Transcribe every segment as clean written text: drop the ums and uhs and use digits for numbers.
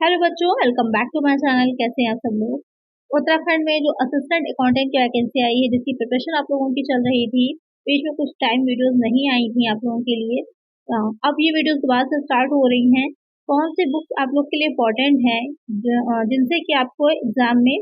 Hello बच्चों, welcome back to my channel. कैसे हैं आप सब लोग। उत्तराखंड में जो असिस्टेंट अकाउंटेंट की वैकेंसी आई है, जिसकी प्रिपरेशन आप लोगों की चल रही थी, बीच में कुछ टाइम वीडियोस नहीं आई थी आप लोगों के लिए। अब ये वीडियोस दोबारा से स्टार्ट हो रही हैं। कौन सी बुक्स आप लोग के लिए इम्पोर्टेंट है, जिनसे कि आपको एग्जाम में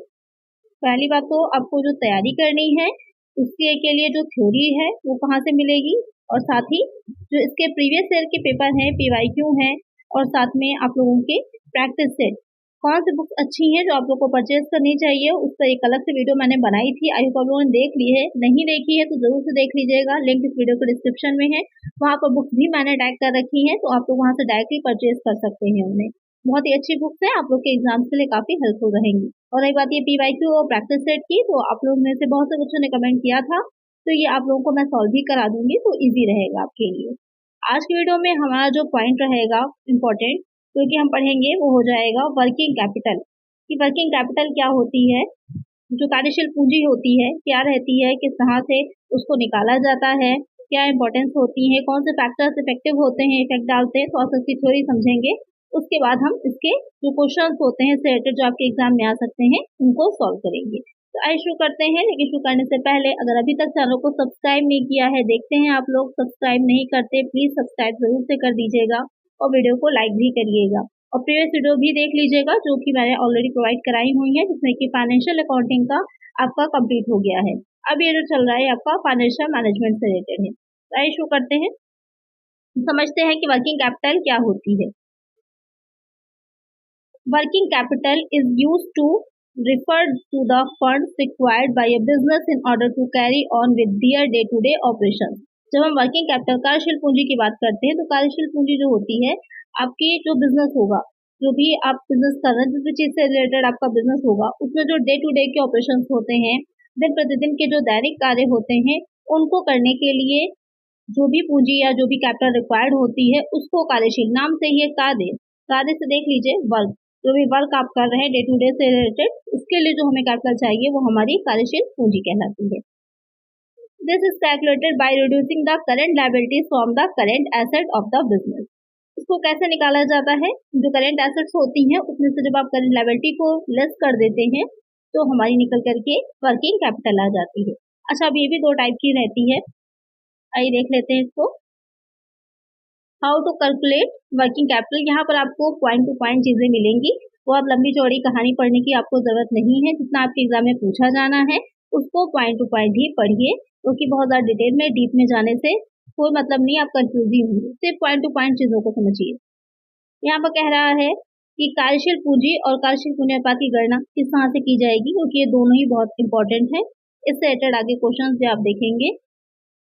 पहली बात तो आपको जो तैयारी करनी है उसके के लिए जो थ्योरी है वो कहाँ से मिलेगी, और साथ ही जो इसके प्रीवियस ईयर के पेपर हैं, पीवाईक्यू हैं, और साथ में आप लोगों के प्रैक्टिस सेट, कौन सी बुक्स अच्छी हैं जो आप लोग को परचेज करनी चाहिए, उसका एक अलग से वीडियो मैंने बनाई थी। आई होप आप लोगों ने देख ली है। नहीं देखी है तो जरूर से देख लीजिएगा, लिंक इस वीडियो के डिस्क्रिप्शन में है। वहाँ पर बुक्स भी मैंने टैग कर रखी है, तो आप लोग वहाँ से डायरेक्टली परचेज कर सकते हैं उन्हें। बहुत ही अच्छी बुक्स है, आप लोग के एग्जाम्स के लिए काफी हेल्पफुल रहेंगी। और एक बात ये पीवाईक्यू और प्रैक्टिस सेट की, तो आप लोग में से बहुत से बच्चों ने कमेंट किया था, तो ये आप लोगों को मैं सॉल्व भी करा दूंगी, तो इजी रहेगा आपके लिए। आज की वीडियो में हमारा जो पॉइंट रहेगा इम्पोर्टेंट, क्योंकि हम पढ़ेंगे, वो हो जाएगा वर्किंग कैपिटल। कि वर्किंग कैपिटल क्या होती है, जो कार्यशील पूंजी होती है क्या रहती है, किस तरह से उसको निकाला जाता है, क्या इंपॉर्टेंस होती है, कौन से फैक्टर्स इफेक्टिव होते हैं, इफेक्ट डालते हैं, तो आप इसकी थ्योरी समझेंगे। उसके बाद हम इसके जो क्वेश्चंस होते हैं रिलेटेड जो आपके एग्जाम में आ सकते हैं, उनको सॉल्व करेंगे। तो आइए शुरू करते हैं। लेकिन शुरू करने से पहले अगर अभी तक चैनल को सब्सक्राइब नहीं किया है, देखते हैं आप लोग सब्सक्राइब नहीं करते, प्लीज सब्सक्राइब जरूर से कर दीजिएगा और वीडियो को लाइक भी करिएगा। और प्रीवियस वीडियो भी देख लीजिएगा जो कि मैंने ऑलरेडी प्रोवाइड कराई हुई है, जिसमें कि फाइनेंशियल अकाउंटिंग का आपका कंप्लीट हो गया है। अब ये जो चल रहा है आपका फाइनेंशियल मैनेजमेंट से रिलेटेड है। तो आइए शुरू करते हैं, समझते हैं कि वर्किंग कैपिटल क्या होती है। Working capital is used to refer to the funds required by a business in order to carry on with their day-to-day operations। जब हम वर्किंग कैपिटल कार्यशील पूंजी की बात करते हैं, तो कार्यशील पूंजी जो होती है आपकी जो बिजनेस होगा, जो भी आप बिजनेस कर रहे हैं, जिस भी चीज से रिलेटेड आपका बिजनेस होगा, उसमें जो डे टू डे के ऑपरेशंस होते हैं, दिन प्रतिदिन के जो दैनिक कार्य होते हैं, उनको करने के लिए जो भी पूंजी या जो भी कैपिटल रिक्वायर्ड होती है, उसको कार्यशील, नाम से ही कार्य से देख लीजिए वर्क, जो भी वर्क आप कर रहे हैं डे टू डे से रिलेटेड, उसके लिए जो हमें कैपिटल चाहिए वो हमारी कार्यशील पूंजी कहलाती है। This is calculated by reducing the current liabilities from the current asset of the business. इसको कैसे निकाला जाता है, जो करेंट एसेट्स होती हैं उसमें से जब आप करेंट लायबिलिटी को लेस कर देते हैं, तो हमारी निकल करके वर्किंग कैपिटल आ जाती है। अच्छा, अब ये भी दो टाइप की रहती है, आइए देख लेते हैं इसको। How to calculate working capital. यहाँ पर आपको पॉइंट टू पॉइंट चीजें मिलेंगी, वो आप लंबी चौड़ी कहानी पढ़ने की आपको जरूरत नहीं है। जितना आपके एग्जाम में पूछा जाना है उसको पॉइंट टू पॉइंट ही पढ़िए, क्योंकि बहुत ज्यादा डिटेल में डीप में जाने से कोई मतलब नहीं, आप कंफ्यूज ही होंगे। सिर्फ पॉइंट टू पॉइंट चीजों को समझिए। यहाँ पर कह रहा है कि कार्यशील पूंजी और कार्यशील पूंजी अनुपात की गणना किस तरह से की जाएगी, क्योंकि ये दोनों ही बहुत इंपॉर्टेंट है। इससे रिलेटेड आगे क्वेश्चन भी आप देखेंगे।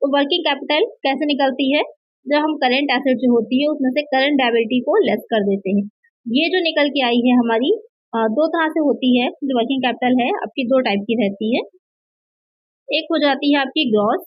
तो वर्किंग कैपिटल कैसे निकलती है, जब हम करंट एसेट जो होती है उसमें से करंट लायबिलिटी को लेस कर देते हैं। ये जो निकल के आई है हमारी दो तरह से होती है। जो वर्किंग कैपिटल है आपकी दो टाइप की रहती है। एक हो जाती है आपकी ग्रॉस,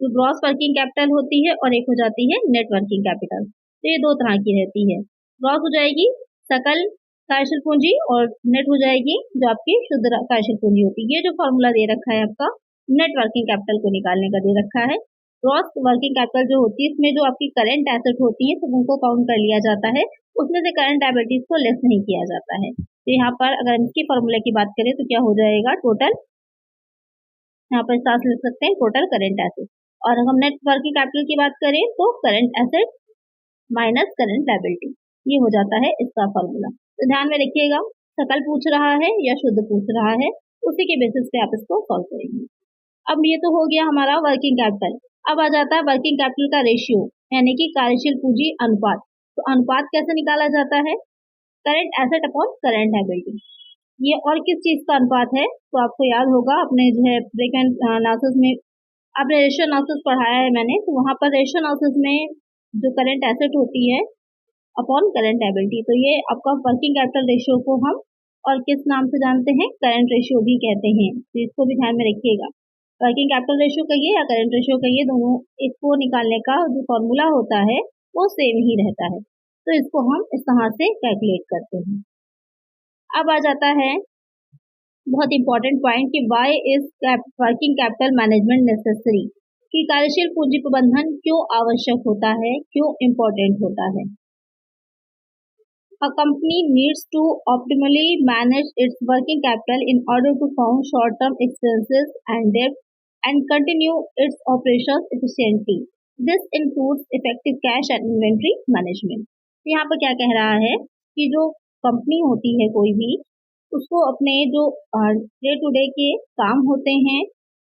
जो ग्रॉस वर्किंग कैपिटल होती है, और एक हो जाती है नेट वर्किंग कैपिटल। तो ये दो तरह की रहती है। ग्रॉस हो जाएगी सकल कार्यशील पूंजी, और नेट हो जाएगी जो आपकी शुद्ध कार्यशील पूंजी होती है। ये जो फॉर्मूला दे रखा है आपका नेट वर्किंग कैपिटल को निकालने का दे रखा है। ग्रॉस वर्किंग कैपिटल जो होती है, इसमें जो आपकी करंट एसेट होती है तो उनको काउंट कर लिया जाता है, उसमें से करंट लायबिलिटीज को लेस नहीं किया जाता है। तो यहाँ पर अगर इसकी फॉर्मूला की बात करें तो क्या हो जाएगा, टोटल, यहाँ पर साथ लिख सकते हैं टोटल करंट एसेट। और अगर हम नेट वर्किंग कैपिटल की बात करें तो current asset minus current liability, ये हो जाता है इसका फॉर्मूला। तो ध्यान में रखिएगा, सकल पूछ रहा है या शुद्ध पूछ रहा है, उसी के बेसिस पे आप इसको सॉल्व करेंगे। अब ये तो हो गया हमारा वर्किंग कैपिटल। अब आ जाता है वर्किंग कैपिटल का रेशियो, यानी कि कार्यशील पूंजी अनुपात। तो अनुपात कैसे निकाला जाता है, current asset upon current liability. ये और किस चीज का अनुपात है, तो आपको याद होगा अपने जो है ब्रेक एंड एनालिसिस में आपने रेशियो एनालिसिस पढ़ाया है मैंने, तो वहां पर रेशियो एनालिसिस में जो करंट एसेट होती है अपॉन करंट लायबिलिटी, तो ये आपका वर्किंग कैपिटल रेशियो को हम और किस नाम से जानते हैं, करंट रेशियो भी कहते हैं। तो इसको भी ध्यान में रखिएगा, वर्किंग कैपिटल रेशियो कहिए या करंट रेशियो कहिए, दोनों इसको निकालने का जो फॉर्मूला होता है वो सेम ही रहता है। तो इसको हम इस तरह से कैलकुलेट करते हैं। अब आ जाता है बहुत इंपॉर्टेंट पॉइंट कि why is working capital management necessary, कि कार्यशील पूंजी प्रबंधन क्यों आवश्यक होता है, क्यों इम्पोर्टेंट होता है। A company needs to optimally manage its working capital in order to fund short-term expenses and debt and continue its operations efficiently. This includes effective cash and inventory management. तो यहाँ पर क्या कह रहा है कि जो कंपनी होती है कोई भी, उसको अपने जो डे टू डे के काम होते हैं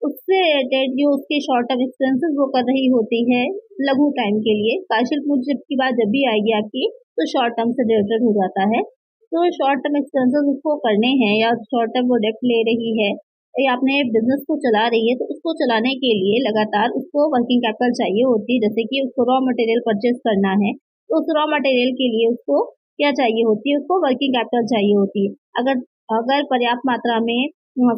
उससे रिलेटेड जो उसके शॉर्ट टर्म एक्सपेंसेस वो कर रही होती है लघु टाइम के लिए, कार्यशील पूंजी की बात जब भी आएगी आपकी तो शॉर्ट टर्म से रिलेटेड हो जाता है। तो शॉर्ट टर्म एक्सपेंसेस उसको करने हैं या शॉर्ट टर्म वो डेट ले रही है या अपने बिजनेस को चला रही है, तो उसको चलाने के लिए लगातार उसको वर्किंग कैपिटल चाहिए होती है। जैसे कि उसको रॉ मटेरियल परचेज करना है तो उस रॉ मटेरियल के लिए उसको क्या चाहिए होती है, उसको वर्किंग कैपिटल चाहिए होती है। अगर अगर पर्याप्त मात्रा में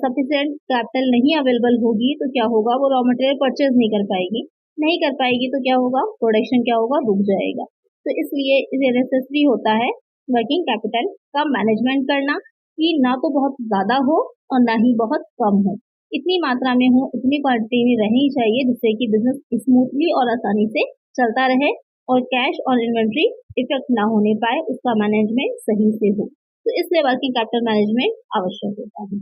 सफिशिएंट कैपिटल नहीं अवेलेबल होगी तो क्या होगा, वो रॉ मटेरियल परचेज नहीं कर पाएगी तो क्या होगा, प्रोडक्शन क्या होगा, रुक जाएगा। तो इसलिए इसे नेसेसरी होता है वर्किंग कैपिटल का मैनेजमेंट करना कि ना तो बहुत ज़्यादा हो और ना ही बहुत कम हो, इतनी मात्रा में हो, उतनी क्वांटिटी में रहनी चाहिए जिससे कि बिजनेस स्मूथली और आसानी से चलता रहे और कैश और इन्वेंट्री इफेक्ट ना होने पाए, उसका मैनेजमेंट सही से हो। तो इसलिए वर्किंग कैपिटल मैनेजमेंट आवश्यक होता है।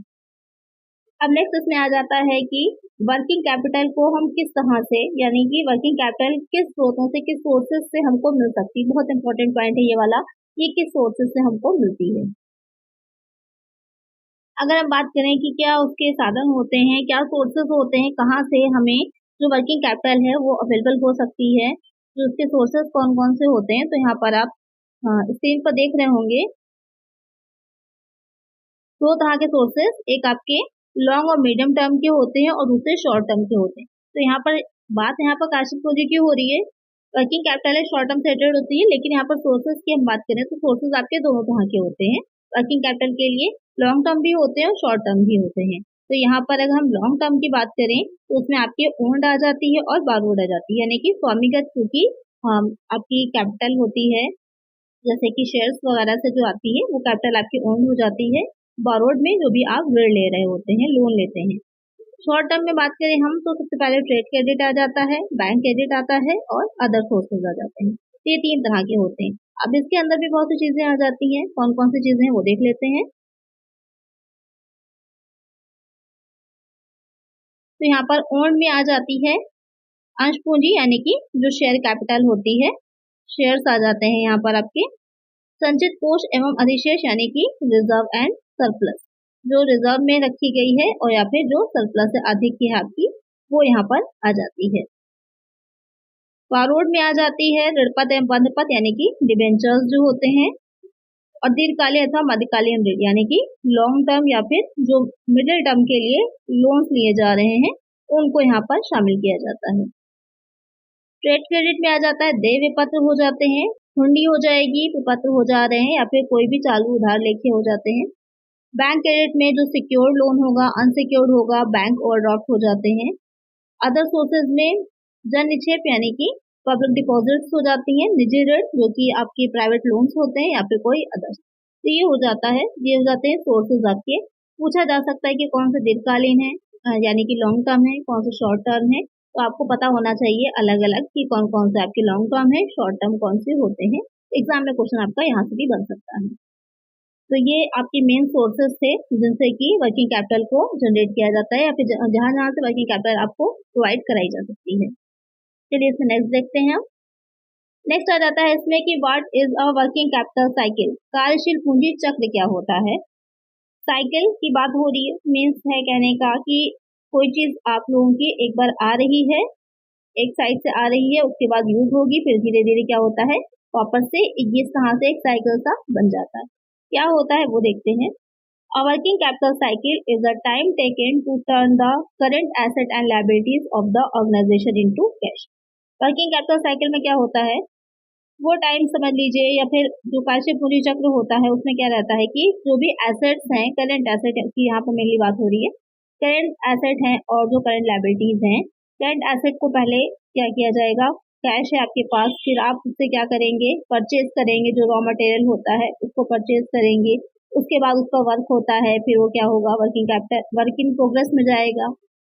अब नेक्स्ट इसमें आ जाता है कि वर्किंग कैपिटल को हम किस तरह से, यानी कि वर्किंग कैपिटल किस स्रोतों से, किस सोर्सेज से हमको मिल सकती है। बहुत इंपॉर्टेंट पॉइंट है ये वाला, ये किस सोर्सेज से हमको मिलती है। अगर हम बात करें कि क्या उसके साधन होते हैं, क्या सोर्सेज होते हैं, कहाँ से हमें जो वर्किंग कैपिटल है वो अवेलेबल हो सकती है, जो उसके सोर्सेज कौन कौन से होते हैं, तो यहाँ पर आप स्क्रीन पर देख रहे होंगे दो तरह के सोर्सेज, एक आपके लॉन्ग और मीडियम टर्म के होते हैं और दूसरे शॉर्ट टर्म के होते हैं। तो यहाँ पर बात कार्यशील पूंजी की हो रही है, वर्किंग कैपिटल है शॉर्ट टर्म से रिलेटेड होती है, लेकिन यहाँ पर सोर्सेज की हम बात करें तो सोर्सेज आपके दोनों तरह के होते हैं। वर्किंग कैपिटल के लिए लॉन्ग टर्म भी होते हैं और शॉर्ट टर्म भी होते हैं। तो यहाँ पर अगर हम लॉन्ग टर्म की बात करें तो उसमें आपके ओन्ड आ जाती है और बारोड आ जाती है, यानी कि स्वामिगत क्योंकि आपकी कैपिटल होती है, जैसे कि शेयर्स वगैरह से जो आती है वो कैपिटल आपकी ओन हो जाती है। बारोड में जो भी आप ऋण ले रहे होते हैं, लोन लेते हैं। शॉर्ट टर्म में बात करें हम तो सबसे पहले ट्रेड क्रेडिट आ जाता है, बैंक क्रेडिट आता है और अदर सोर्सेज आ जाते हैं। ये तीन तरह के होते हैं। अब इसके अंदर भी बहुत सी चीजें आ जाती हैं, कौन कौन सी चीजें हैं वो देख लेते हैं। तो यहाँ पर ओन में आ जाती है अंश पूंजी, यानी कि जो शेयर कैपिटल होती है, शेयर्स आ जाते हैं यहाँ पर आपके। संचित कोष एवं अधिशेष, यानी कि रिजर्व एंड सरप्लस, जो रिजर्व में रखी गई है और या फिर जो सरप्लस से अधिक की है आपकी, वो यहाँ पर आ जाती है। बारोड में आ जाती है ऋणपत्र एवं बंधपत्र, यानी कि डिबेंचर्स जो होते हैं, और दीर्घकालीन अथवा मध्यकालीन ऋण, यानी कि लॉन्ग टर्म या फिर जो मिडिल टर्म के लिए लोन्स लिए जा रहे हैं उनको यहाँ पर शामिल किया जाता है। ट्रेड क्रेडिट में आ जाता है देय विपत्र हो जाते हैं, हुंडी हो जाएगी, विपत्र हो जा रहे हैं या फिर कोई भी चालू उधार लेके हो जाते हैं। बैंक क्रेडिट में जो सिक्योर्ड लोन होगा, अनसिक्योर्ड होगा, बैंक ओवरड्राफ्ट हो जाते हैं। अदर सोर्सेज में जन निक्षेप, यानी कि पब्लिक डिपॉजिट्स हो जाती हैं, निजी ऋण जो कि आपके प्राइवेट लोन्स होते हैं या फिर कोई अदर, तो ये हो जाता है, ये हो जाते हैं सोर्सेज आपके। पूछा जा सकता है कि कौन से दीर्घकालीन है, यानी कि लॉन्ग टर्म है, कौन से शॉर्ट टर्म है, तो आपको पता होना चाहिए अलग अलग कि कौन कौन से आपके लॉन्ग टर्म है, शॉर्ट टर्म कौन से होते हैं। एग्जाम में क्वेश्चन आपका यहाँ से भी बन सकता है। तो ये आपके मेन सोर्सेज थे जिनसे कि वर्किंग कैपिटल को जनरेट किया जाता है या फिर जहाँ जहाँ से वर्किंग कैपिटल आपको प्रोवाइड कराई जा सकती है। चलिए इसमें नेक्स्ट देखते हैं हम। नेक्स्ट आ जाता है इसमें कि what is a working capital cycle, कार्यशील पूंजी चक्र क्या होता है। साइकिल की बात हो रही है, मीन्स है कहने का कि कोई चीज आप लोगों की एक बार आ रही है, एक साइड से आ रही है, उसके बाद यूज होगी, फिर धीरे धीरे क्या होता है वापस से इस तरह से एक साइकिल सा बन जाता है। क्या होता है वो देखते हैं। A working capital cycle is the time taken to turn the current asset and liabilities of the organization into cash. Working capital cycle में क्या होता है, वो टाइम समझ लीजिए या फिर जो कार्यशील पूंजी चक्र होता है उसमें क्या रहता है कि जो भी एसेट्स हैं, करंट एसेट की यहाँ पर मेनली बात हो रही है, करंट एसेट हैं और जो करंट लाइबिलिटीज हैं, करंट एसेट को पहले क्या किया जाएगा, कैश है आपके पास, फिर आप उससे क्या करेंगे, परचेज करेंगे, जो रॉ मटेरियल होता है उसको परचेज करेंगे, उसके बाद उसका वर्क होता है, फिर वो क्या होगा working capital work in progress में जाएगा,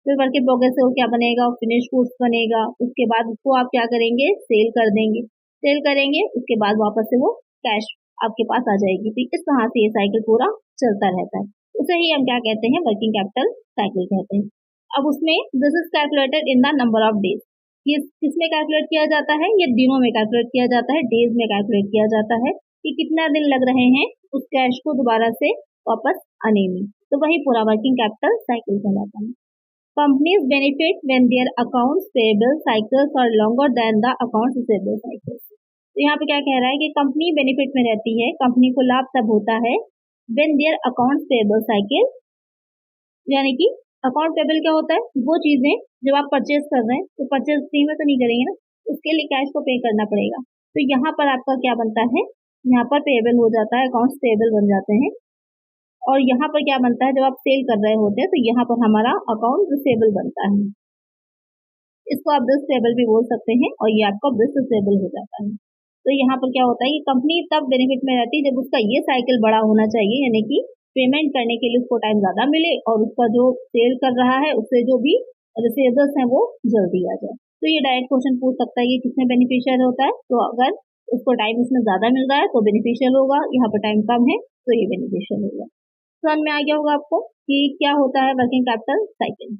फिर वर्क इन प्रोग्रेस से वो क्या बनेगा, फिनिश गुड्स बनेगा, उसके बाद उसको आप क्या करेंगे, सेल कर देंगे, सेल करेंगे, उसके बाद वापस से वो कैश आपके पास आ जाएगी। तो इस तरह से ये साइकिल पूरा चलता रहता है, उसे ही हम क्या कहते हैं, वर्किंग कैपिटल साइकिल कहते हैं। अब उसमें this is calculated in the number of days, ये किसमें कैलकुलेट किया जाता है, ये दिनों में कैलकुलेट किया जाता है, डेज में कैलकुलेट किया जाता है कि कितना दिन लग रहे हैं उस कैश को दोबारा से वापस आने में। तो वही पूरा वर्किंग कैपिटल साइकिल कहलाता है। Companies benefit when their accounts payable cycles are longer than the accounts receivable cycles. तो यहाँ पे क्या कह रहा है कि कंपनी बेनिफिट में रहती है, कंपनी को लाभ तब होता है when their accounts payable cycle, यानी कि अकाउंट पेबल क्या होता है, वो चीजें जब आप परचेज कर रहे हैं तो परचेज फ्री में तो नहीं करेंगे ना, उसके लिए कैश को पे करना पड़ेगा। तो यहाँ पर आपका क्या बनता है, यहाँ पर पेबल हो जाता है, अकाउंट्स पेबल बन जाते हैं। और यहाँ पर क्या बनता है, जब आप सेल कर रहे होते हैं तो यहाँ पर हमारा अकाउंट रिसीवेबल बनता है, इसको आप बिल्स पेबल भी बोल सकते हैं, और ये आपका बिल्स रिसीवेबल हो जाता है। तो यहाँ पर क्या होता है कि कंपनी तब बेनिफिट में रहती है जब उसका ये साइकिल बड़ा होना चाहिए, यानी कि पेमेंट करने के लिए उसको टाइम ज्यादा मिले और उसका जो सेल कर रहा है उससे जो भी रिसीवेबल्स हैं वो जल्दी आ जाए। तो ये डायरेक्ट क्वेश्चन पूछ सकता है कि किसमें बेनिफिशियल होता है, तो अगर उसको टाइम इसमें ज्यादा मिल रहा है तो बेनिफिशियल होगा, यहाँ पर टाइम कम है तो ये बेनिफिशियल होगा। समझ में आ गया होगा आपको कि क्या होता है वर्किंग कैपिटल साइकिल।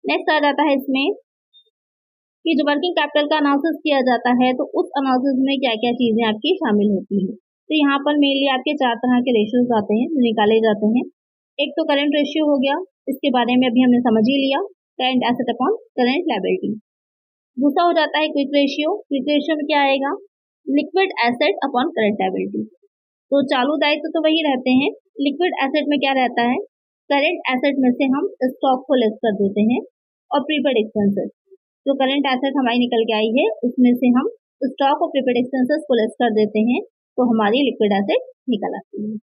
नेक्स्ट आ जाता है इसमें कि जो वर्किंग कैपिटल का एनालिसिस किया जाता है तो उस एनालिसिस में क्या क्या चीजें आपकी शामिल होती हैं। तो यहाँ पर मेनली आपके 4 तरह के रेशियोज आते हैं जो निकाले जाते हैं। एक तो करंट रेशियो हो गया, इसके बारे में अभी हमने समझ ही लिया, current asset upon current liability. दूसरा हो जाता है क्विक रेशियो, क्विक रेशियो में क्या आएगा, liquid asset upon current liability. तो चालू दायित्व तो वही रहते हैं, लिक्विड एसेट में क्या रहता है, करंट एसेट में से हम स्टॉक को लेस कर देते हैं, और प्रीपेड एक्सपेंसेस, जो करंट एसेट हमारी निकल के आई है उसमें से हम स्टॉक और प्रीपेड एक्सपेंसेस को लेस कर देते हैं, तो हमारी लिक्विड एसेट निकल आती है।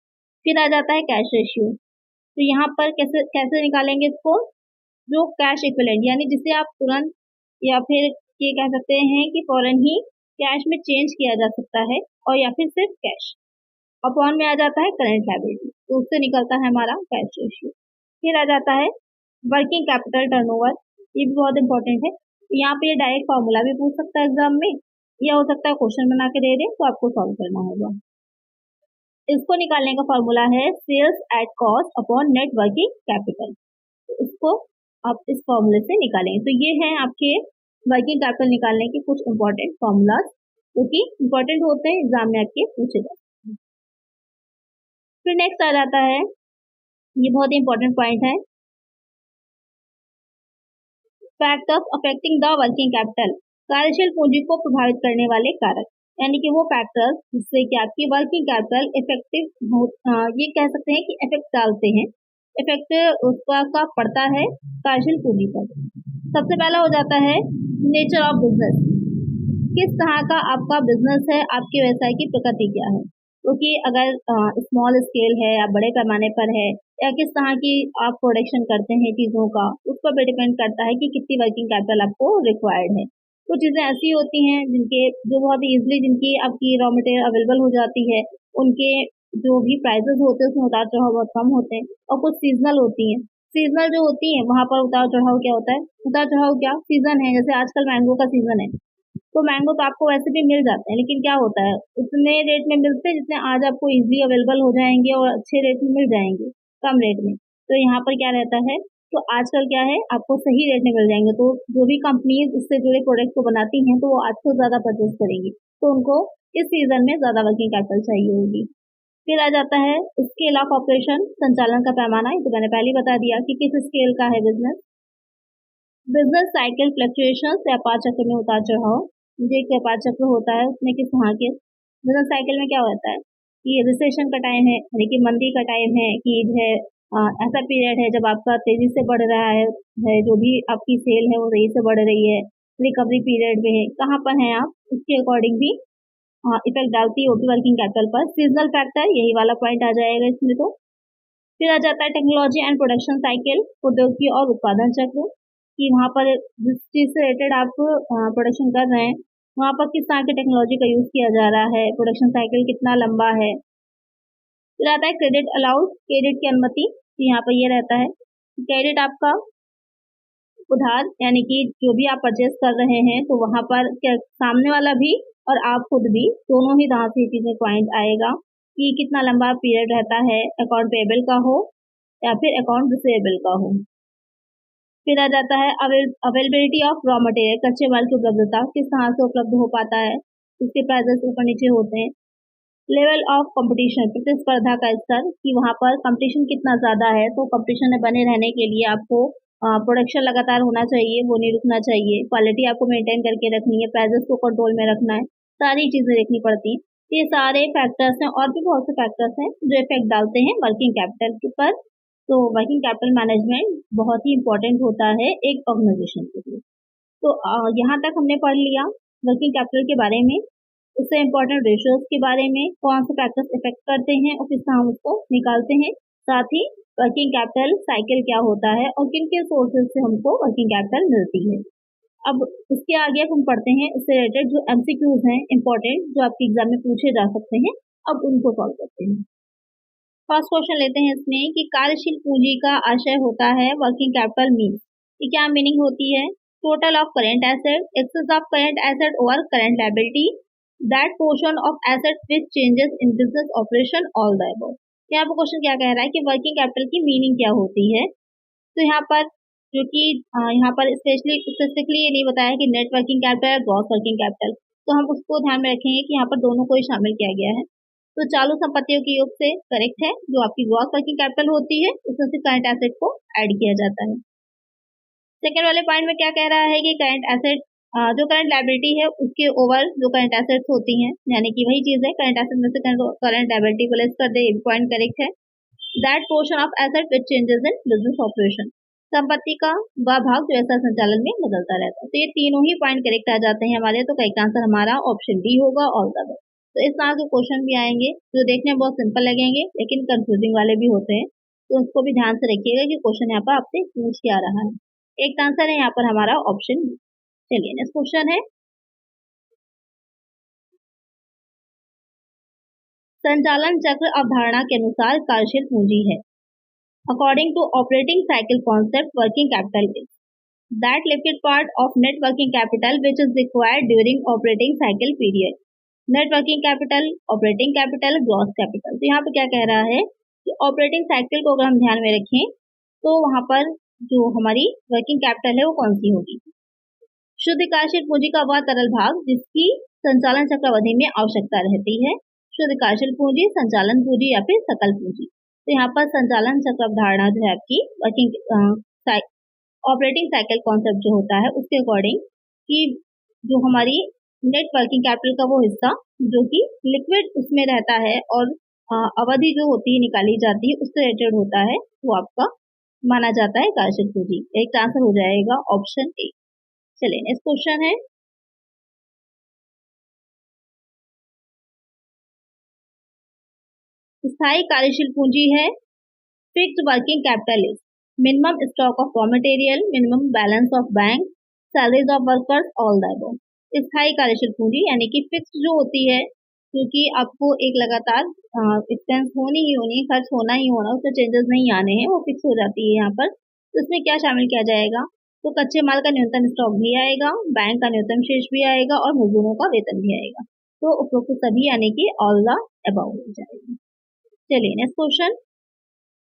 फिर आ जाता है कैश रेशियो। तो यहाँ पर कैसे कैसे निकालेंगे इसको, जो कैश इक्विवेलेंट यानी जिसे आप तुरंत या फिर ये कह सकते हैं कि फौरन ही कैश में चेंज किया जा सकता है, और या फिर सिर्फ कैश, अपॉन में आ जाता है करंट लायबिलिटी, तो उससे निकलता है हमारा कैश रेशियो। फिर आ जाता है वर्किंग कैपिटल टर्नओवर, ये भी बहुत इंपॉर्टेंट है। यहाँ पे डायरेक्ट फॉर्मूला भी पूछ सकता है एग्जाम में, या हो सकता है क्वेश्चन बना के दे दे तो आपको सॉल्व करना होगा। इसको निकालने का फॉर्मूला है sales at cost upon net working capital, तो इसको आप इस फॉर्मूले से निकालेंगे। तो ये है आपके वर्किंग कैपिटल निकालने के कुछ इंपॉर्टेंट फॉर्मूलाज, जो कि इंपॉर्टेंट होते हैं, एग्जाम में आपके पूछे जाते हैं। फिर नेक्स्ट आ जाता है, ये बहुत इंपॉर्टेंट पॉइंट है, factors affecting the working capital, कार्यशील पूंजी को प्रभावित करने वाले कारक, यानी कि वो फैक्टर्स जिससे कि आपकी वर्किंग कैपिटल इफेक्टिव, ये कह सकते हैं कि इफेक्ट डालते हैं, इफेक्ट उसका पड़ता है कार्यशील पूंजी पर। सबसे पहला हो जाता है नेचर ऑफ बिजनेस, किस तरह का आपका बिजनेस है, आपके व्यवसाय की प्रकृति क्या है, क्योंकि अगर स्मॉल स्केल है या बड़े पैमाने पर है, या किस तरह की आप प्रोडक्शन करते हैं चीज़ों का, उस पर भी डिपेंड करता है कि कितनी वर्किंग कैपिटल आपको रिक्वायर्ड है। कुछ चीज़ें ऐसी होती हैं जिनके जो बहुत ईजिली जिनकी आपकी रॉ मटेरियल अवेलेबल हो जाती है, उनके जो भी प्राइसेस होते हैं उसमें उतार चढ़ाव बहुत कम होते हैं, और कुछ सीजनल होती हैं। सीजनल जो होती हैं वहाँ पर उतार चढ़ाव क्या होता है, उतार चढ़ाव क्या, सीजन है, जैसे आजकल मैंगो का सीजन है, तो मैंगो तो आपको वैसे भी मिल जाते हैं, लेकिन क्या होता है उतने रेट में मिलते हैं जितने आज आपको इजीली अवेलेबल हो जाएंगे और अच्छे रेट में मिल जाएंगे, कम रेट में। तो यहाँ पर क्या रहता है, तो आजकल क्या है आपको सही रेट में मिल जाएंगे, तो जो भी कंपनीज इससे जुड़े प्रोडक्ट को बनाती हैं तो वो आज को ज्यादा परचेज करेंगी, तो उनको इस सीजन में ज्यादा वर्किंग कैपिटल चाहिए होगी। फिर आ जाता है स्केल ऑफ ऑपरेशन, संचालन का पैमाना, तो मैंने पहले बता दिया कि किस स्केल का है बिजनेस। बिजनेस साइकिल फ्लक्चुएशन, व्यापार चक्र में उतार चढ़ाव, जो एक व्यापार चक्र होता है उसमें किस तरह के बिजनेस साइकिल में क्या होता है कि रिसेशन का टाइम है, यानी कि मंदी का टाइम है, कि जो है ऐसा पीरियड है जब आपका तेजी से बढ़ रहा है जो भी आपकी सेल है वो तेजी से बढ़ रही है, रिकवरी पीरियड में है, कहाँ पर है आप, उसके अकॉर्डिंग भी इफेक्ट डालती होगी वर्किंग कैपिटल पर। सीजनल फैक्टर, यही वाला पॉइंट आ जाएगा इसमें। तो फिर आ जाता है टेक्नोलॉजी एंड प्रोडक्शन साइकिल, प्रौद्योगिकी और उत्पादन चक्र, कि वहाँ पर जिस चीज से रिलेटेड आप प्रोडक्शन कर रहे हैं वहाँ पर किस तरह की टेक्नोलॉजी का यूज किया जा रहा है, प्रोडक्शन साइकिल कितना लंबा है। फिर आता है क्रेडिट अलाउड, क्रेडिट की अनुमति, यहाँ पर ये रहता है क्रेडिट आपका उधार, यानी कि जो भी आप परचेज कर रहे हैं तो वहाँ पर सामने वाला भी और आप खुद भी दोनों ही तरह से चीज़ें पॉइंट आएगा कि कितना लंबा पीरियड रहता है, अकाउंट पेबल का हो या फिर अकाउंट रिसीवेबल का हो। फिर आ जाता है अवेलेबिलिटी ऑफ रॉ मटेरियल, कच्चे माल की उपलब्धता किस तरह से उपलब्ध हो पाता है, इसके प्राइसेस ऊपर नीचे होते हैं। लेवल ऑफ कंपटीशन, प्रतिस्पर्धा का स्तर कि वहाँ पर कंपटीशन कितना ज़्यादा है, तो कंपटीशन में बने रहने के लिए आपको प्रोडक्शन लगातार होना चाहिए, वो नहीं रुकना चाहिए, क्वालिटी आपको मेंटेन करके रखनी है, प्राइसेस को कंट्रोल में रखना है, सारी चीज़ें देखनी पड़ती हैं। ये सारे फैक्टर्स हैं और भी बहुत से फैक्टर्स हैं जो इफेक्ट डालते हैं वर्किंग कैपिटल के पर। तो वर्किंग कैपिटल मैनेजमेंट बहुत ही इंपॉर्टेंट होता है एक ऑर्गेनाइजेशन के लिए। तो यहाँ तक हमने पढ़ लिया वर्किंग कैपिटल के बारे में, उससे इम्पोर्टेंट रेशियोज के बारे में, कौन से फैक्टर्स इफेक्ट करते हैं और किस तरह हम उसको निकालते हैं, साथ ही वर्किंग कैपिटल साइकिल क्या होता है और किन के सोर्सेज से हमको वर्किंग कैपिटल मिलती है। अब इसके आगे हम पढ़ते हैं इससे रिलेटेड जो एमसीक्यूज हैं इम्पोर्टेंट जो आपके एग्जाम में पूछे जा सकते हैं, अब उनको सॉल्व करते हैं। फर्स्ट क्वेश्चन लेते हैं इसमें कि कार्यशील पूंजी का आशय होता है वर्किंग कैपिटल मीन्स, ये क्या मीनिंग होती है? Total of current asset, excess of current asset over current liability, that portion of asset which changes in business operation, all the above. यहाँ पर क्वेश्चन क्या कह रहा है कि वर्किंग कैपिटल की मीनिंग क्या होती है। तो यहाँ पर जो कि यहाँ पर स्पेसिफिकली ये नहीं बताया कि नेट वर्किंग कैपिटल या ग्रॉस वर्किंग कैपिटल, तो हम उसको ध्यान में रखेंगे कि यहाँ पर दोनों को ही शामिल किया गया है। तो चालू संपत्तियों के योग से करेक्ट है, जो आपकी ग्रॉस वर्किंग कैपिटल होती है उसमें से करंट एसेट को ऐड किया जाता है। सेकेंड वाले पॉइंट में क्या कह रहा है कि करंट एसेट जो करंट लायबिलिटी है उसके ओवर जो करंट एसेट्स होती हैं, यानी कि वही चीज है करंट एसेट में से करंट लायबिलिटी को लेस कर दे, ये पॉइंट करेक्ट है। That portion of asset which changes in business operation, संपत्ति का वह भाग जो ऐसा संचालन में बदलता रहता है। तो ये तीनों ही पॉइंट करेक्ट आ जाते हैं हमारे, तो करेक्ट आंसर हमारा ऑप्शन डी होगा ऑल द अबव। तो इस तरह के क्वेश्चन भी आएंगे जो देखने में बहुत सिंपल लगेंगे लेकिन कंफ्यूजिंग वाले भी होते हैं, तो उसको भी ध्यान से रखिएगा कि क्वेश्चन यहाँ पर आपसे पूछ क्या रहा है। एक आंसर है यहाँ पर हमारा ऑप्शन बी। चलिए नेक्स्ट क्वेश्चन है, संचालन चक्र अवधारणा के अनुसार कार्यशील पूंजी है। According to operating cycle concept, working capital is that liquid part of net working capital which is required during operating cycle period. Net working capital, operating capital, gross capital. तो यहाँ पे क्या कह रहा है कि ऑपरेटिंग साइकिल को अगर हम ध्यान में रखें तो वहां पर जो हमारी वर्किंग कैपिटल है वो कौन सी होगी? शुद्ध कार्यशील पूंजी का वह तरल भाग जिसकी संचालन चक्र अवधि में आवश्यकता रहती है। शुद्ध कार्यशील पूंजी, संचालन पूंजी या फिर सकल पूंजी। तो यहाँ पर संचालन चक्र अवधारणा जो है आपकी वर्किंग ऑपरेटिंग साइकिल कॉन्सेप्ट जो होता है उसके अकॉर्डिंग कि जो हमारी नेट वर्किंग कैपिटल का वो हिस्सा जो कि लिक्विड उसमें रहता है और अवधि जो होती है निकाली जाती है उससे रिलेटेड होता है, वो आपका माना जाता है कार्यशील पूंजी। एक आंसर हो जाएगा ऑप्शन ए। चलिए नेक्स्ट क्वेश्चन है, स्थायी कार्यशील पूंजी है। Fixed working capital is minimum stock of raw material, minimum balance of bank, salaries of workers, all the above. स्थायी कार्यशील पूंजी यानी कि फिक्स्ड जो होती है, क्योंकि आपको एक लगातार एक्सपेंस होनी ही होनी, खर्च होना ही होना, उसमें चेंजेस नहीं आने हैं, वो फिक्स हो जाती है यहाँ पर। तो इसमें क्या शामिल किया जाएगा? तो कच्चे माल का न्यूनतम स्टॉक भी आएगा, बैंक का न्यूनतम शेष भी आएगा और मजदूरों का वेतन भी आएगा। तो उपरोक्त सभी यानी कि ऑल द अबव हो जाएगा। चलिए नेक्स्ट क्वेश्चन,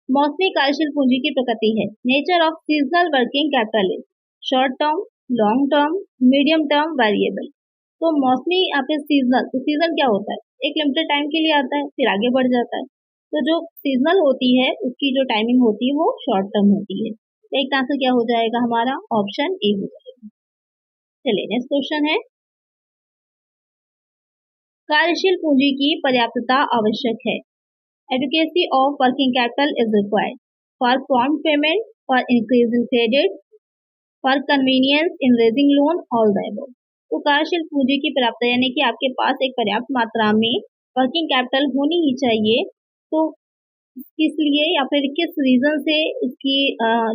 मौसमी कार्यशील पूंजी की प्रकृति है। Nature of seasonal working capital is short term, long term, medium term, variable. तो मौसमी या फिर सीजनल, तो सीजन क्या होता है? एक लिमिटेड टाइम के लिए आता है फिर आगे बढ़ जाता है। तो जो सीजनल होती है उसकी जो टाइमिंग होती है वो शॉर्ट टर्म होती है। एक आंसर क्या हो जाएगा हमारा? ऑप्शन ए हो जाएगा। चलिए नेक्स्ट क्वेश्चन है, कार्यशील पूंजी की पर्याप्तता आवश्यक है। Adequacy of working capital is required for prompt payment, for increase in credit, for convenience in raising loan, all the above. तो कार्यशील पूंजी की पर्याप्तता यानी कि आपके पास एक पर्याप्त मात्रा में वर्किंग कैपिटल होनी ही चाहिए। तो किस लिए या फिर किस रीजन से इसकी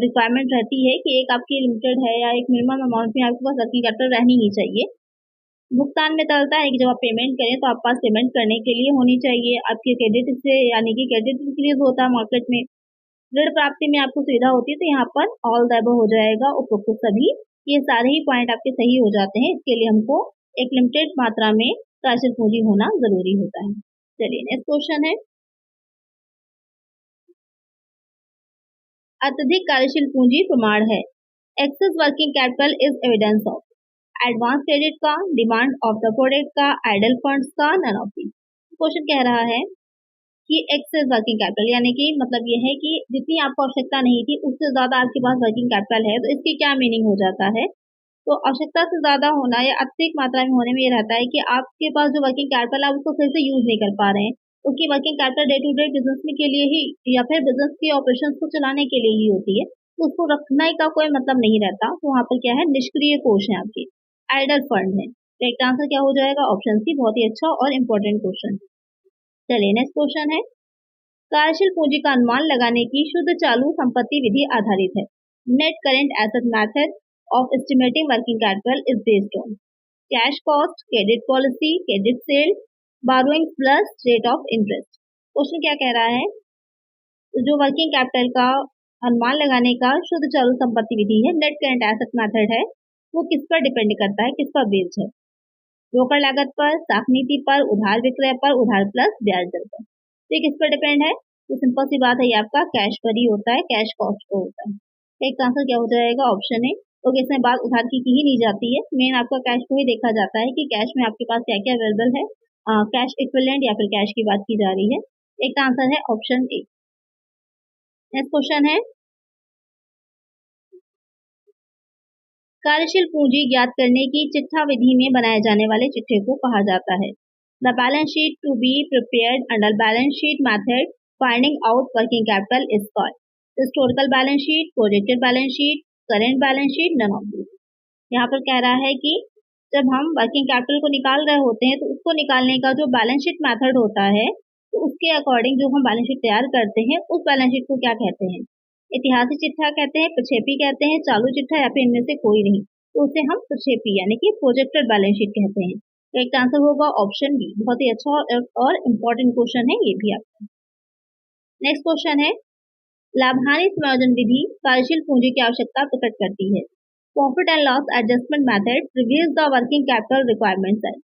रिक्वायरमेंट रहती है कि एक आपकी लिमिटेड है या एक मिनिमम अमाउंट में आपके पास वर्किंग कैपिटल रहनी ही चाहिए। भुगतान में तरलता है कि जब आप पेमेंट करें तो आपके पास पेमेंट करने के लिए होनी चाहिए। आपके क्रेडिट से यानी कि क्रेडिट इंक्रीज होता है मार्केट में, ऋण प्राप्ति में आपको सुविधा होती है। तो यहाँ पर ऑल द अबव हो जाएगा उपरोक्त सभी, ये सारे ही पॉइंट आपके सही हो जाते हैं। इसके लिए हमको एक लिमिटेड मात्रा में कार्यशील पूंजी होना जरूरी होता है। चलिए नेक्स्ट क्वेश्चन है, अत्यधिक कार्यशील पूंजी प्रमाण है। Excess working capital is evidence of advance credit का, डिमांड ऑफ द प्रोडक्ट का, आइडल फंड्स का, नन ऑफ दीज। क्वेश्चन कह रहा है कि एक्सेस वर्किंग कैपिटल यानी कि मतलब ये है कि जितनी आपको आवश्यकता नहीं थी उससे ज्यादा आपके पास वर्किंग कैपिटल है, तो इसकी क्या मीनिंग हो जाता है। तो आवश्यकता से ज्यादा होना या अत्यधिक मात्रा में होने में ये रहता है कि आपके पास जो वर्किंग कैपिटल है आप उसको फिर से यूज नहीं कर पा रहे हैं, क्योंकि working capital day to day business में के लिए ही या फिर बिजनेस के ऑपरेशन को चलाने के लिए ही होती है, तो उसको रखने का कोई मतलब नहीं रहता। तो वहाँ पर क्या है, निष्क्रिय कोष है आपके, आइडल फंड है। तो एक आंसर क्या हो जाएगा, ऑप्शन सी, बहुत ही अच्छा और इम्पोर्टेंट क्वेश्चन। चलिए नेक्स्ट क्वेश्चन है, कार्यशील पूंजी का अनुमान लगाने की शुद्ध चालू संपत्ति विधि आधारित है। Net current asset method of estimating working capital is based on cash cost, credit policy, credit sale, burrowing plus rate of interest. Question क्या कह रहा है, जो वर्किंग कैपिटल का अनुमान लगाने का शुद्ध चालू संपत्ति विधि है, नेट करेंट एसेट मेथड है, वो किस पर डिपेंड करता है, किस पर बेस्ड है, ब्रोकर लागत पर, साख नीति पर, उधार विक्रय पर, उधार प्लस ब्याज दर पर। तो किस पर डिपेंड है, तो सिंपल सी बात है, ये आपका कैश पर ही होता है, कैश कॉस्ट पर होता है। एक आंसर क्या हो जाएगा, ऑप्शन ए। तो इसमें बात उधार की ही नहीं जाती है, मेन आपका कैश को ही देखा जाता है कि कैश में आपके पास क्या क्या अवेलेबल है, कैश इक्विवेलेंट या फिर कैश की बात की जा रही है। एक आंसर है ऑप्शन ए। नेक्स्ट क्वेश्चन है, कार्यशील पूंजी ज्ञात करने की चिट्ठा विधि में बनाए जाने वाले चिट्ठे को कहा जाता है। The balance sheet to be prepared under balance sheet method finding out working capital is called historical balance sheet, projected balance sheet, current balance sheet, none of this. यहाँ पर कह रहा है कि जब हम वर्किंग कैपिटल को निकाल रहे होते हैं तो उसको निकालने का जो बैलेंस शीट मेथड होता है, तो उसके अकॉर्डिंग जो हम बैलेंस शीट तैयार करते हैं उस बैलेंस शीट को क्या कहते हैं, ऐतिहासिक चिट्ठा कहते हैं, प्रक्षेपी कहते हैं, चालू चिट्ठा या फिर इनमें से कोई नहीं, तो उसे हम प्रक्षेपी यानी कि प्रोजेक्टेड बैलेंस शीट कहते हैं। तो एक आंसर होगा ऑप्शन बी। बहुत ही अच्छा और इम्पोर्टेंट क्वेश्चन है ये भी आपका। नेक्स्ट क्वेश्चन है, लाभांश समायोजन विधि कार्यशील पूंजी की आवश्यकता प्रकट करती है। Profit and loss adjustment method reveals the working capital requirements as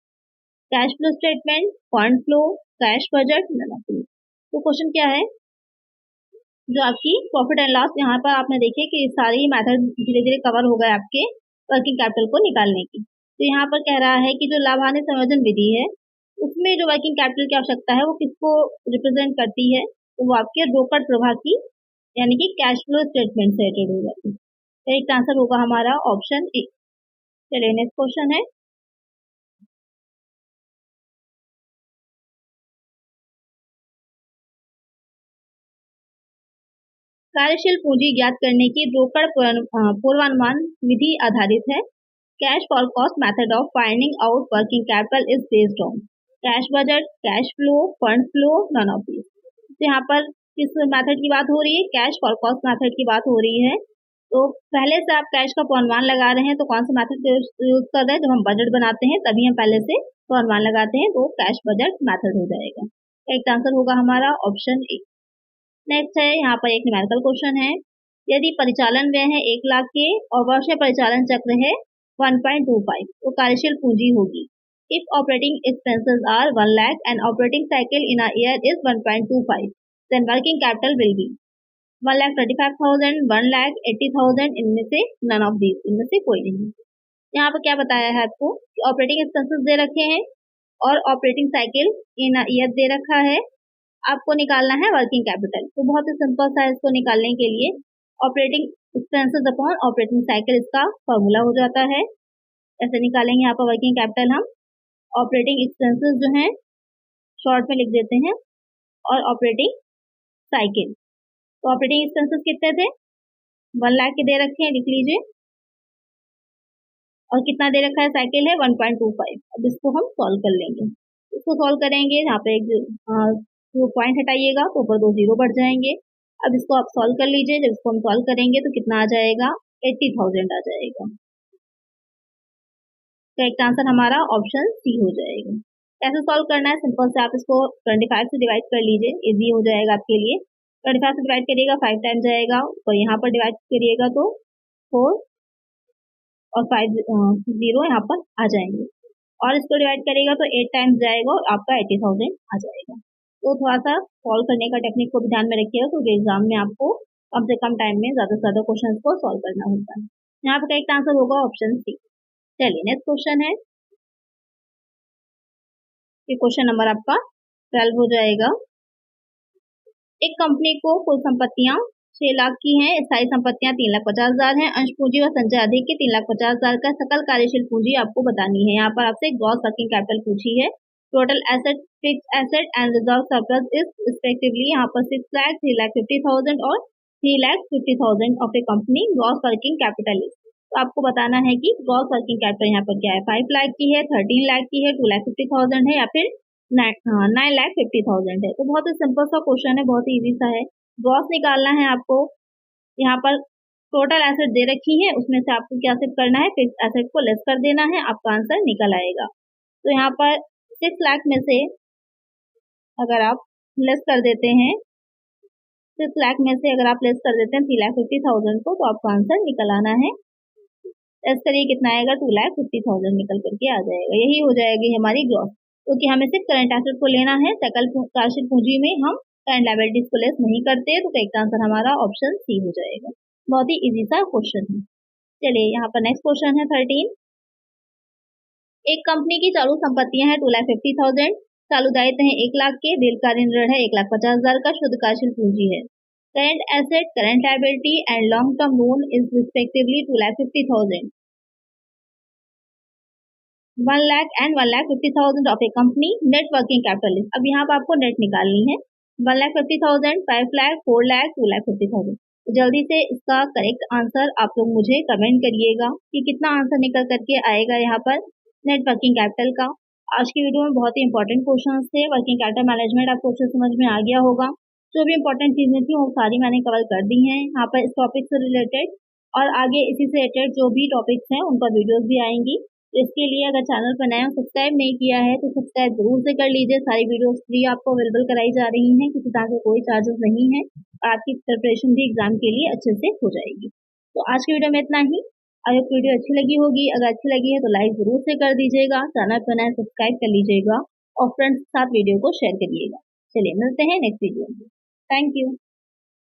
cash flow statement, fund flow, cash budget, none of these. तो क्वेश्चन क्या है, जो आपकी प्रॉफिट एंड लॉस, यहाँ पर आपने देखे कि सारी मेथड धीरे धीरे कवर हो गए आपके वर्किंग कैपिटल को निकालने की। तो यहाँ पर कह रहा है कि जो लाभांश समायोजन विधि है उसमें जो वर्किंग कैपिटल की आवश्यकता है वो किसको रिप्रेजेंट करती है, तो वो आपके रोकड़ प्रवाह की यानी कि कैश फ्लो स्टेटमेंट से रिलेटेड हो जाती है। तो एक आंसर होगा हमारा ऑप्शन ए। चलिए नेक्स्ट क्वेश्चन है, कार्यशील पूंजी ज्ञात करने की रोकड़ पूर्वानुमान विधि आधारित है। Cash for cost method of finding out working capital is based on cash budget, cash flow, fund flow, none of these. तो यहाँ पर किस मेथड की बात हो रही है, कैश फॉर कॉस्ट मेथड की बात हो रही है। तो पहले से आप कैश का पूर्वानुमान लगा रहे हैं, तो कौन सा मेथड यूज कर रहे हैं, जब हम बजट बनाते हैं तभी हम पहले से पूर्वानुमान लगाते हैं, तो कैश बजट मेथड हो जाएगा। एक आंसर होगा हमारा ऑप्शन ए। नेक्स्ट है, यहाँ पर एक न्यूमेरिकल क्वेश्चन है, यदि परिचालन व्यय है 1 लाख के और वर्षीय परिचालन चक्र है 1.25, तो कार्यशील पूंजी होगी। If operating expenses are 1 lakh and operating cycle in a year is 1.25, then working capital will be 1,35,000, 1,80,000, इनमें से नन ऑफ दीज, इनमें से कोई नहीं। यहाँ पर क्या बताया है आपको, ऑपरेटिंग एक्सपेंसेस दे रखे हैं और operating cycle in a year दे रखा है, आपको निकालना है वर्किंग कैपिटल। तो बहुत ही सिंपल सा इसको निकालने के लिए operating expenses upon operating cycle इसका फॉर्मूला हो जाता है। ऐसे निकालेंगे यहाँ पर वर्किंग कैपिटल हम, ऑपरेटिंग एक्सपेंसेस जो हैं शॉर्ट में लिख देते हैं और ऑपरेटिंग साइकिल। तो ऑपरेटिंग एक्सपेंसेस कितने थे, 1 लाख के दे रखे हैं, लिख लीजिए, और कितना दे रखा है, साइकिल है 1.25। अब इसको हम सॉल्व कर लेंगे। इसको सॉल्व करेंगे, यहाँ पे एक तो पॉइंट हटाइएगा तो ऊपर 2 जीरो बढ़ जाएंगे। अब इसको आप सॉल्व कर लीजिए, जब इसको हम सॉल्व करेंगे तो कितना आ जाएगा, 80,000 आ जाएगा। तो एक आंसर हमारा ऑप्शन सी हो जाएगा। कैसे सॉल्व करना है, सिंपल से आप इसको 25 से डिवाइड कर लीजिए, इजी हो जाएगा आपके लिए। 25 से डिवाइड करिएगा 5 टाइम जाएगा, और यहाँ पर डिवाइड करिएगा तो 4 और 5 जीरो यहाँ पर आ जाएंगे। और इसको डिवाइड करेगा तो 8 टाइम्स जाएगा और आपका 80,000 आ जाएगा। तो थोड़ा सा सॉल्व करने का टेक्निक को भी ध्यान में रखिएगा, क्योंकि एग्जाम में आपको कम से कम टाइम में ज़्यादा से ज़्यादा क्वेश्चन को सॉल्व करना होता है। यहाँ पर करेक्ट आंसर होगा ऑप्शन सी। चलिए नेक्स्ट क्वेश्चन है, ये क्वेश्चन नंबर आपका 12 हो जाएगा। एक कंपनी को कुल संपत्तियां 6 लाख की हैं, स्थायी संपत्तियां 3,50,000 हैं, अंश पूंजी व संचय अधिक की 3,50,000 का सकल कार्यशील पूंजी आपको बतानी है। यहाँ पर आपसे ग्रॉस वर्किंग कैपिटल पूछी है। Total asset, fix asset and reserve surplus is respectively यहाँ पर 6 लाख, 3,50,000 और 3,50,000 of A company gross working capital. तो आपको बताना है कि ग्रॉस वर्किंग कैपिटल यहाँ पर क्या है, 5 लाख की है, 13 लाख की है, 2,50,000 है या फिर 9,50,000 है। तो बहुत ही सिंपल सा क्वेश्चन है, बहुत ही इजी सा है। ग्रॉस निकालना है आपको। यहाँ पर टोटल एसेट दे रखी है, उसमें से आपको क्या सिर्फ करना है, फिक्स एसेट को लेस कर देना है, आपका आंसर निकल आएगा। तो यहाँ पर 6 लाख में से अगर आप लेस कर देते हैं, 6 लाख में से अगर आप लेस कर देते हैं 3,50,000 को, तो आपका आंसर निकल आना है। लेस करिए कितना आएगा, 2,50,000 निकल करके आ जाएगा। यही हो जाएगी हमारी ग्रॉस, क्योंकि हमें सिर्फ करंट एसेट को लेना है, सकल कार्यशील पूंजी में हम करंट लायबिलिटीज को लेस नहीं करते। तो करेक्ट आंसर हमारा ऑप्शन सी हो जाएगा। बहुत ही इजी सा क्वेश्चन है। चलिए यहाँ पर नेक्स्ट क्वेश्चन है 13। एक कंपनी की चालू संपत्तियां हैं 2,50,000, चालू दायित्व हैं 1 लाख के, दीर्घकालीन ऋण है 1,50,000 का, शुद्ध कार्यशील पूंजी है। Current asset, current liability and long term loan is respectively 2,50,000, 1 lakh and 1,50,000 of A company. Net working capital. अब यहाँ पर आपको नेट निकालनी है। 1,50,000, 5 लाख, 4 लाख, 2,50,000। तो जल्दी से इसका करेक्ट आंसर आप लोग मुझे कमेंट करिएगा कि कितना आंसर निकल करके आएगा यहाँ पर नेट वर्किंग कैपिटल का। आज की वीडियो में बहुत ही इंपॉर्टेंट क्वेश्चन थे। वर्किंग कैपिटल मैनेजमेंट आपको अच्छे समझ में आ गया होगा। जो भी इंपॉर्टेंट चीजें थी वो सारी मैंने कवर कर दी हैं यहाँ पर इस टॉपिक से रिलेटेड, और आगे इसी से रिलेटेड जो भी टॉपिक्स हैं उनका वीडियोस भी आएंगी। तो इसके लिए अगर चैनल पर नया सब्सक्राइब नहीं किया है तो सब्सक्राइब जरूर से कर लीजिए। सारी वीडियोस फ्री आपको अवेलेबल कराई जा रही हैं, किसी तरह के कोई चार्जेस नहीं है, और आपकी प्रिपरेशन भी एग्जाम के लिए अच्छे से हो जाएगी। तो आज की वीडियो में इतना ही। अगर वीडियो अच्छी लगी होगी, अगर अच्छी लगी है तो लाइक जरूर से कर दीजिएगा, चैनल पर नया सब्सक्राइब कर लीजिएगा और फ्रेंड्स के साथ वीडियो को शेयर करिएगा। चलिए मिलते हैं नेक्स्ट वीडियो में। Thank you.